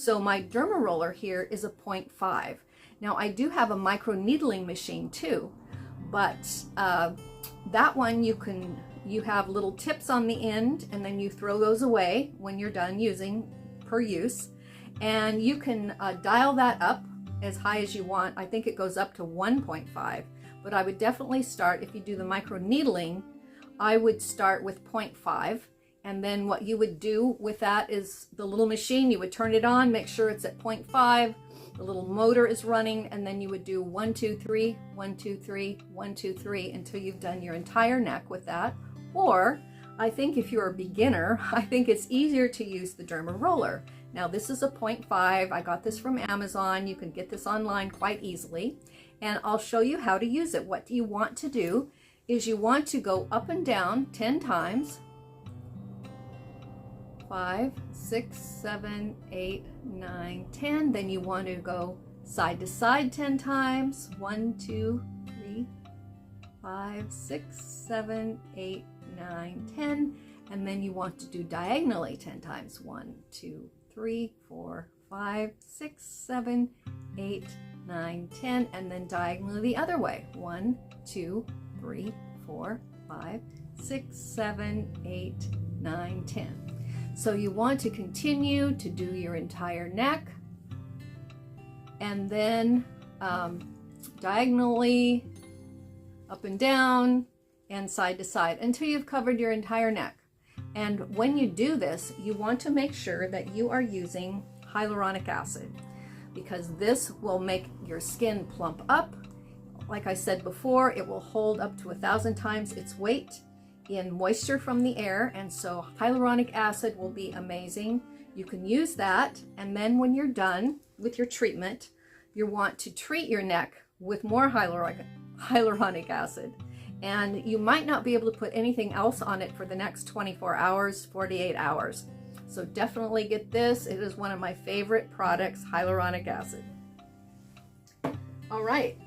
So my Dermaroller here is a 0.5. Now I do have a micro needling machine too, but that one you have little tips on the end, and then you throw those away when you're done using per use, and you can dial that up as high as you want. I think it goes up to 1.5, but I would definitely start, if you do the micro needling, I would start with 0.5. And then what you would do with that is the little machine, you would turn it on, make sure it's at 0.5, the little motor is running, and then you would do 1, 2, 3, 1, 2, 3, 1, 2, 3 until you've done your entire neck with that. Or I think if you're a beginner, I think it's easier to use the Dermaroller. Now this is a 0.5. I got this from Amazon. You can get this online quite easily, and I'll show you how to use it. What you want to do is you want to go up and down 10 times. 5, 6, 7, 8, 9, 10. Then you want to go side to side 10 times. 1, 2, 3, 5, 6, 7, 8, 9, 10. And then you want to do diagonally 10 times. 1, 2, 3, 4, 5, 6, 7, 8, 9, 10. And then diagonally the other way. 1, 2, 3, 4, 5, 6, 7, 8, 9, 10. So you want to continue to do your entire neck, and then diagonally up and down and side to side until you've covered your entire neck. And when you do this, you want to make sure that you are using hyaluronic acid, because this will make your skin plump up. Like I said before, it will hold up to 1,000 times its weight in moisture from the air, and so hyaluronic acid will be amazing. You can use that, and then when you're done with your treatment, you want to treat your neck with more hyaluronic acid. And you might not be able to put anything else on it for the next 24 hours, 48 hours. So definitely get this. It is one of my favorite products, hyaluronic acid. All right.